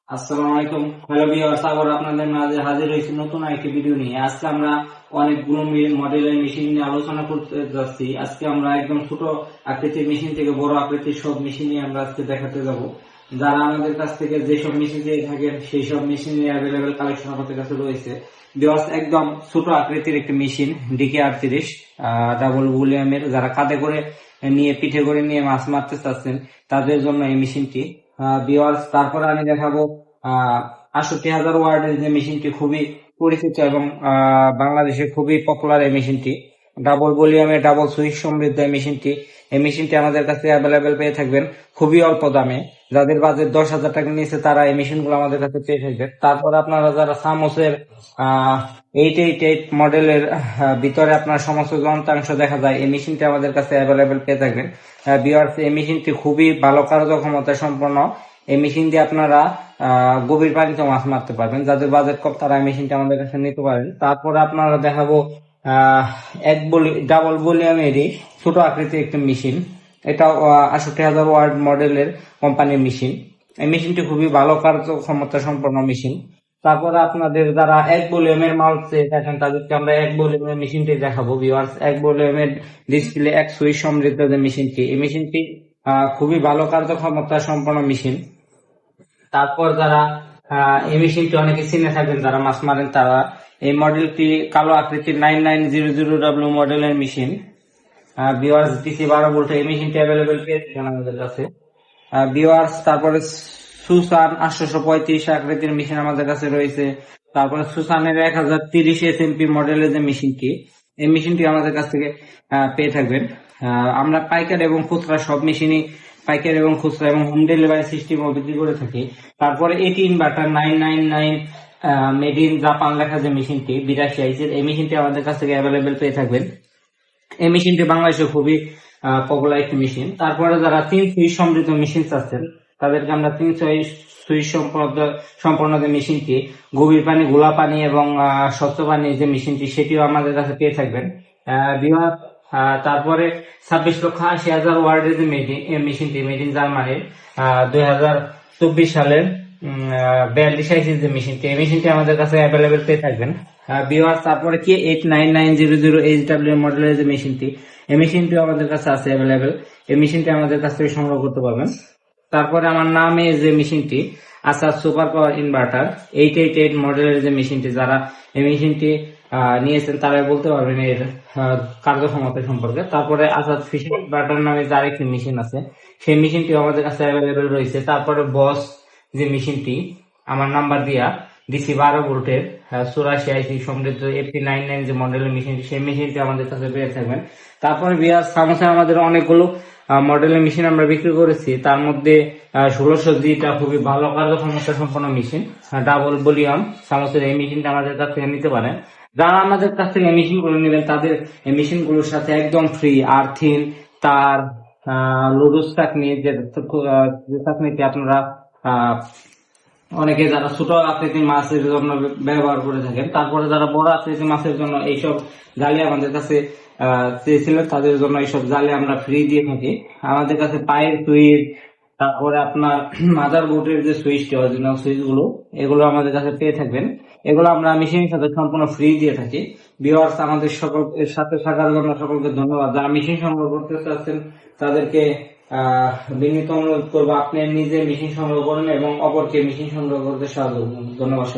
আসসালামু আলাইকুম। Hello viewers, আবার আপনাদের মাঝে হাজির হয়েছি নতুন একটি ভিডিও নিয়ে। আজকে আমরা অনেকগুলো মডেলের মেশিন নিয়ে আলোচনা করতে যাচ্ছি। আজকে আমরা একদম ছোট আকৃতির মেশিন থেকে বড় আকৃতির সব মেশিন নিয়ে আমরা আজকে দেখাতে যাব। যারা আমাদের কাছ থেকে যেসব মেশিন দিয়ে থাকেন সেই সব মেশিন নিয়ে অ্যাভেলেবেল কালেকশন আমাদের কাছে রয়েছে। ভিউয়ার্স, একদম ছোট আকৃতির একটি মেশিন DK38 ডাবল ভলিউমের, যারা কাঁধে করে নিয়ে পিঠে করে নিয়ে মাছ মারতে চাচ্ছেন তাদের জন্য এই মেশিনটি। ভিউয়ার্স, তারপরে আমি দেখাবো ৬৮,০০০ ওয়ার্ডের যে মেশিনটি, খুবই পরিচিত এবং বাংলাদেশে খুবই পপুলার এই মেশিনটি। ডাবল ভলিউমে ডাবল সুইচ সমৃদ্ধ এই মেশিনটি আমাদের কাছে অ্যাভেলেবেল পেয়ে থাকবেন খুবই অল্প দামে। যাদের বাজেট 10,০০০ টাকা নিচে তারা এই মেশিনগুলো আমাদের কাছে পেয়ে থাকবেন। তারপর আপনারা যারা সামোসের 888 মডেলের ভিতরে আপনার সমস্ত যন্ত্রাংশ দেখা যায়, এই মেশিনটি আমাদের কাছে অ্যাভেলেবেল পেয়ে থাকবেন। ভিউয়ার্স, এই মেশিনটি খুবই ভালো কার্যক্ষমতা সম্পন্ন। এই মেশিন দিয়ে আপনারা গভীর পানিতে মাছ মারতে পারবেন। যাদের বাজেট কম তারা এই মেশিনটি আমাদের কাছে নিতে পারেন। তারপরে আপনারা দেখাবো ডাবল ভলিউমেরই ছোট আকৃতির একটি মেশিন। এটা ৬৮,০০০ ওয়াট মডেলের কোম্পানির মেশিন। এই মেশিনটি খুবই ভালো কার্যক্ষমতা সম্পন্ন মেশিন। তারপরে আপনাদের যারা এক ভলিউমের মাল চেয়ে থাকেন তাদেরকে আমরা এক ভলিউমের মেশিনটি দেখাবো। ভিউয়ার্স, এক ভলিউমের ডিসপ্লে এক সুইচ সমৃদ্ধ যে মেশিনটি, এই মেশিনটি খুবই ভালো কার্যক্ষমতা সম্পন্ন মেশিন। তারপর যারা এই মেশিনটি অনেকে চিনে থাকবেন, যারা মাছ মারেন, তারা এই মডেলটি কালো আকৃতির 9900W মডেলের মেশিন। ভিউয়ার্স, DC 12 ভোল্ট এই মেশিনটি অ্যাভেলেবেল পেয়ে থাকেন আমাদের কাছে। ভিউয়ার্স, তারপরে সুসান 835 আকৃতির মেশিন আমাদের কাছে রয়েছে। তারপরে সুসানের 1030 SMP মডেলের যে মেশিনটি, এই মেশিনটি আমাদের কাছ থেকে পেয়ে থাকবেন। আমরা পাইকারি এবং খুচরা সব মেশিনই পাইকারি এবং খুচরা এবং হোম ডেলিভারি সিস্টেম বিক্রি করে থাকি। তারপরে এটি ইনভার্টার 999 মেড ইন জাপান লেখা যে মেশিনটি 82 এই মেশিনটি আমাদের কাছ থেকে অ্যাভেলেবেল পেয়ে থাকবেন। এই মেশিনটি বাংলাদেশে খুবই পপুলার একটি মেশিন। তারপরে যারা 3 সুইচ সমৃদ্ধ মেশিন চাচ্ছেন তাদেরকে আমরা 3 সুইচ সম্পন্ন যে মেশিনটি, গভীর পানি, গোলা পানি এবং স্বচ্ছ পানি যে মেশিনটি, সেটিও আমাদের কাছে পেয়ে থাকবেন। তারপরে 26,80,000 ওয়ার্ডের যে মেশিনটি মেড ইন জার্মানির 2024 সালের 42 যে মেশিনটি, এই মেশিনটি আমাদের কাছে অ্যাভেলেবেল পেয়ে থাকবেন। ভিউয়ার্স, তারপরে কি 89900HW মডেলের যে মেশিনটি, এই মেশিনটিও আমাদের কাছে আছে অ্যাভেলেবেল। এই মেশিনটি আমাদের কাছ থেকে সংগ্রহ করতে পারবেন। তারপরে আমার নামে যে মেশিনটি আসাদ সুপার পাওয়ার ইনভার্টার 888 মডেলের যে মেশিনটি, যারা এই মেশিনটি নিয়েছেন তারাই বলতে পারবেন এর কার্যক্ষমতা সম্পর্কে। তারপরে আসাদ ফিশার ইনভার্টার নামে যার একটি মেশিন আছে, সেই মেশিনটি আমাদের কাছে অ্যাভেলেবেল রয়েছে। তারপরে বস যে মেশিনটি আমার নাম্বার দিয়া DC 12 ভোল্টের 84 সমৃদ্ধ FT99 যে মডেলের মেশিনটি, সেই মেশিনটি আমাদের কাছে পেয়ে থাকবেন। তারপরে বিয়াস সামোসা আমাদের অনেকগুলো মডেলের মেশিন আমরা বিক্রি করেছি। তার মধ্যে 1600Gটা খুবই ভালো কার্যক্ষমতা সম্পন্ন মেশিন, ডাবল ভলিউম সামোসের এই মেশিনটা আমাদের কাছ থেকে নিতে পারেন। যারা আমাদের কাছ থেকে এই মেশিনগুলো নেবেন তাদের এই মেশিনগুলোর সাথে একদম ফ্রি আর্থিং, তার লুডুস চাকনি, যে চাকনিটি আপনারা অনেকে যারা ছোট আকৃতির মাছের জন্য ব্যবহার করে থাকেন, তারপরে যারা বড় আকৃতির মাছের জন্য এইসব জালি আমাদের কাছে চেয়েছিলেন, তাদের জন্য এইসব জালি আমরা ফ্রি দিয়ে থাকি। আমাদের কাছে পায়ের সুইচ, তারপরে আপনার মাদার বোর্ডের যে সুইচটি, অরিজিনাল সুইচ গুলো, এগুলো আমাদের কাছে পেয়ে থাকবেন। এগুলো আমরা মেশিনের সাথে সম্পূর্ণ ফ্রি দিয়ে থাকি। ভিউয়ার্স, আমাদের সকল এর সাথে থাকার জন্য সকলকে ধন্যবাদ। যারা মেশিন সংগ্রহ করতে চাচ্ছেন তাদেরকে বিনীত অনুরোধ করবো আপনি নিজে মেশিন সংগ্রহ করুন এবং অপরকে মেশিন সংগ্রহ করতে সাহায্য করুন। ধন্যবাদ।